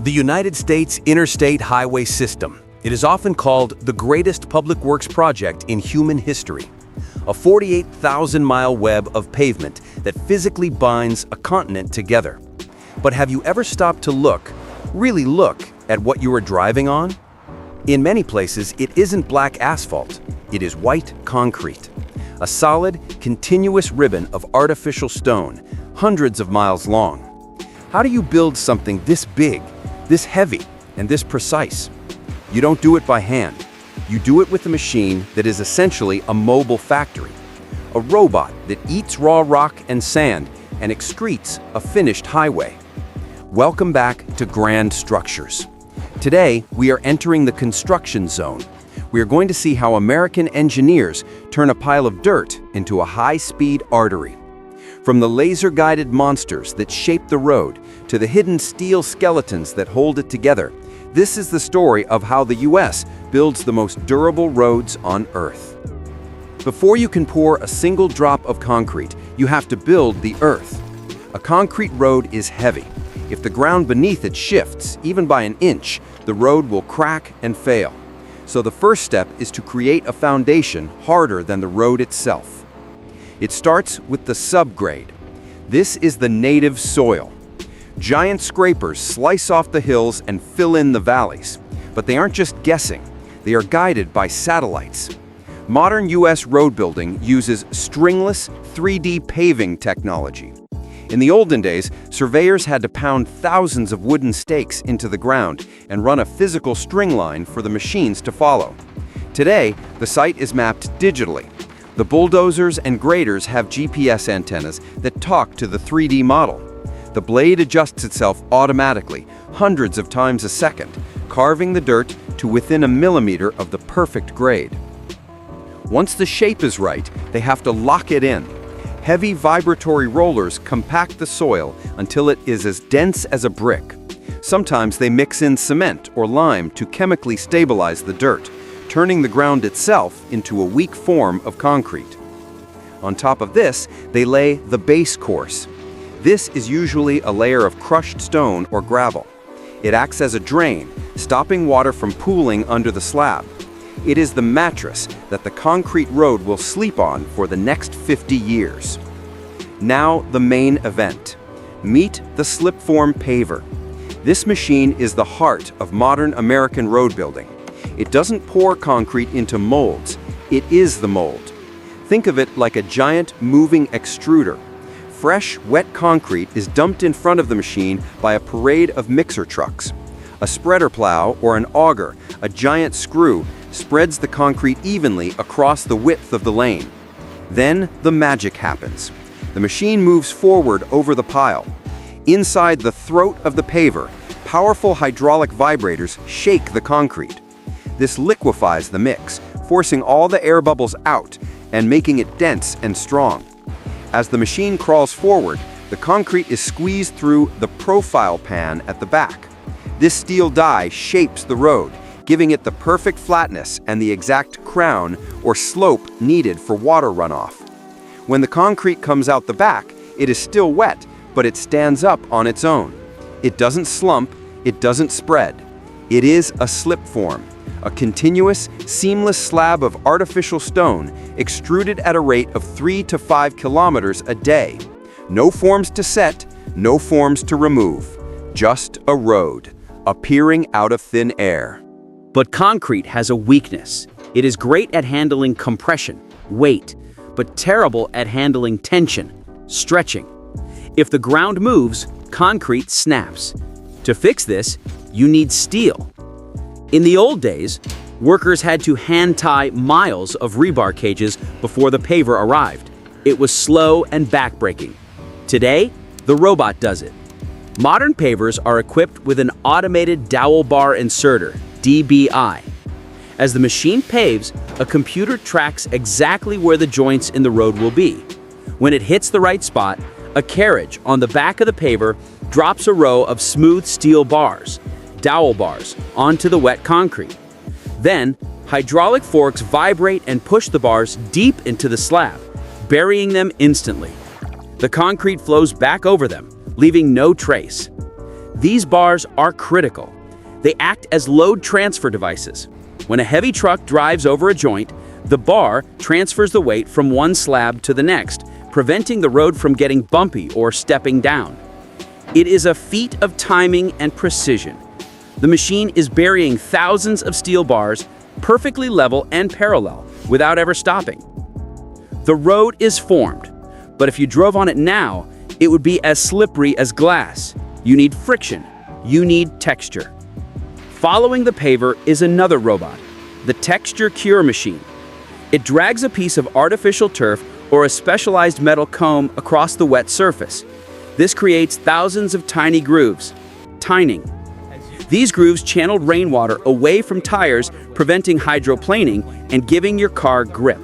The United States Interstate Highway System. It is often called the greatest public works project in human history. A 48,000-mile web of pavement that physically binds a continent together. But have you ever stopped to really look, at what you are driving on? In many places, it isn't black asphalt. It is white concrete. A solid, continuous ribbon of artificial stone, hundreds of miles long. How do you build something this big, this heavy, and this precise? You don't do it by hand. You do it with a machine that is essentially a mobile factory. A robot that eats raw rock and sand and excretes a finished highway. Welcome back to Grand Structures. Today, we are entering the construction zone. We are going to see how American engineers turn a pile of dirt into a high-speed artery. From the laser-guided monsters that shape the road to the hidden steel skeletons that hold it together, this is the story of how the U.S. builds the most durable roads on Earth. Before you can pour a single drop of concrete, you have to build the earth. A concrete road is heavy. If the ground beneath it shifts, even by an inch, the road will crack and fail. So the first step is to create a foundation harder than the road itself. It starts with the subgrade. This is the native soil. Giant scrapers slice off the hills and fill in the valleys. But they aren't just guessing. They are guided by satellites. Modern U.S. road building uses stringless 3D paving technology. In the olden days, surveyors had to pound thousands of wooden stakes into the ground and run a physical string line for the machines to follow. Today, the site is mapped digitally. The bulldozers and graders have GPS antennas that talk to the 3D model. The blade adjusts itself automatically, hundreds of times a second, carving the dirt to within a millimeter of the perfect grade. Once the shape is right, they have to lock it in. Heavy vibratory rollers compact the soil until it is as dense as a brick. Sometimes they mix in cement or lime to chemically stabilize the dirt, turning the ground itself into a weak form of concrete. On top of this, they lay the base course. This is usually a layer of crushed stone or gravel. It acts as a drain, stopping water from pooling under the slab. It is the mattress that the concrete road will sleep on for the next 50 years. Now the main event. Meet the slipform paver. This machine is the heart of modern American road building. It doesn't pour concrete into molds. It is the mold. Think of it like a giant moving extruder. Fresh, wet concrete is dumped in front of the machine by a parade of mixer trucks. A spreader plow or an auger, a giant screw, spreads the concrete evenly across the width of the lane. Then the magic happens. The machine moves forward over the pile. Inside the throat of the paver, powerful hydraulic vibrators shake the concrete. This liquefies the mix, forcing all the air bubbles out and making it dense and strong. As the machine crawls forward, the concrete is squeezed through the profile pan at the back. This steel die shapes the road, giving it the perfect flatness and the exact crown or slope needed for water runoff. When the concrete comes out the back, it is still wet, but it stands up on its own. It doesn't slump, it doesn't spread. It is a slipform, a continuous, seamless slab of artificial stone extruded at a rate of 3 to 5 kilometers a day. No forms to set, no forms to remove. Just a road, appearing out of thin air. But concrete has a weakness. It is great at handling compression, weight, but terrible at handling tension, stretching. If the ground moves, concrete snaps. To fix this, you need steel. In the old days, workers had to hand-tie miles of rebar cages before the paver arrived. It was slow and backbreaking. Today, the robot does it. Modern pavers are equipped with an automated dowel bar inserter, DBI. As the machine paves, a computer tracks exactly where the joints in the road will be. When it hits the right spot, a carriage on the back of the paver drops a row of smooth steel bars, dowel bars, onto the wet concrete. Then, hydraulic forks vibrate and push the bars deep into the slab, burying them instantly. The concrete flows back over them, leaving no trace. These bars are critical. They act as load transfer devices. When a heavy truck drives over a joint, the bar transfers the weight from one slab to the next, preventing the road from getting bumpy or stepping down. It is a feat of timing and precision. The machine is burying thousands of steel bars perfectly level and parallel without ever stopping. The road is formed, but if you drove on it now, it would be as slippery as glass. You need friction. You need texture. Following the paver is another robot, the texture cure machine. It drags a piece of artificial turf or a specialized metal comb across the wet surface. This creates thousands of tiny grooves, tining. These grooves channeled rainwater away from tires, preventing hydroplaning and giving your car grip.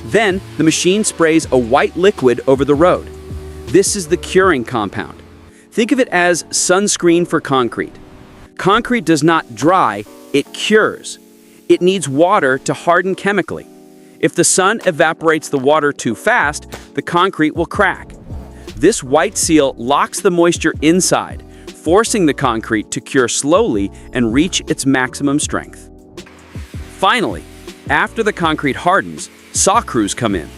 Then, the machine sprays a white liquid over the road. This is the curing compound. Think of it as sunscreen for concrete. Concrete does not dry, it cures. It needs water to harden chemically. If the sun evaporates the water too fast, the concrete will crack. This white seal locks the moisture inside, forcing the concrete to cure slowly and reach its maximum strength. Finally, after the concrete hardens, saw crews come in.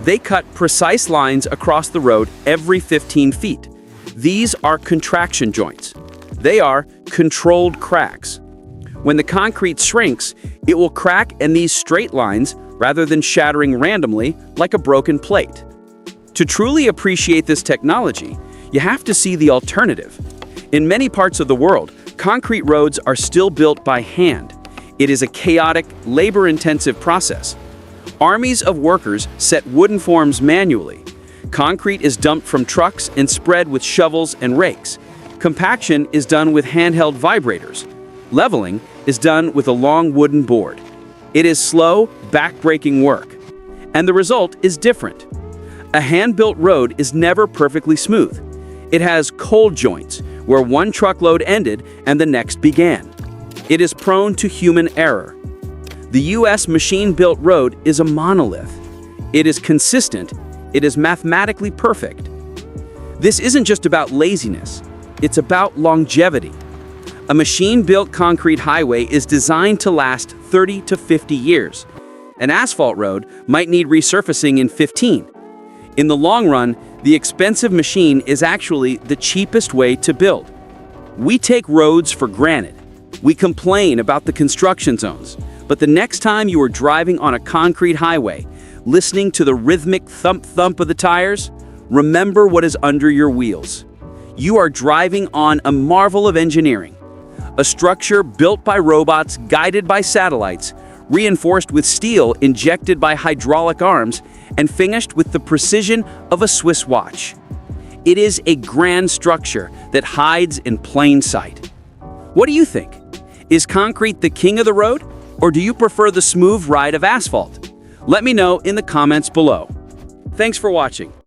They cut precise lines across the road every 15 feet. These are contraction joints. They are controlled cracks. When the concrete shrinks, it will crack in these straight lines rather than shattering randomly like a broken plate. To truly appreciate this technology, you have to see the alternative. In many parts of the world, concrete roads are still built by hand. It is a chaotic, labor-intensive process. Armies of workers set wooden forms manually. Concrete is dumped from trucks and spread with shovels and rakes. Compaction is done with handheld vibrators. Leveling is done with a long wooden board. It is slow, back-breaking work. And the result is different. A hand-built road is never perfectly smooth. It has cold joints, where one truckload ended and the next began. It is prone to human error. The U.S. machine-built road is a monolith. It is consistent. It is mathematically perfect. This isn't just about laziness. It's about longevity. A machine-built concrete highway is designed to last 30 to 50 years. An asphalt road might need resurfacing in 15. In the long run, the expensive machine is actually the cheapest way to build. We take roads for granted. We complain about the construction zones. But the next time you are driving on a concrete highway, listening to the rhythmic thump-thump of the tires, remember what is under your wheels. You are driving on a marvel of engineering. A structure built by robots guided by satellites, reinforced with steel injected by hydraulic arms, and finished with the precision of a Swiss watch. It is a grand structure that hides in plain sight. What do you think? Is concrete the king of the road, or do you prefer the smooth ride of asphalt? Let me know in the comments below. Thanks for watching.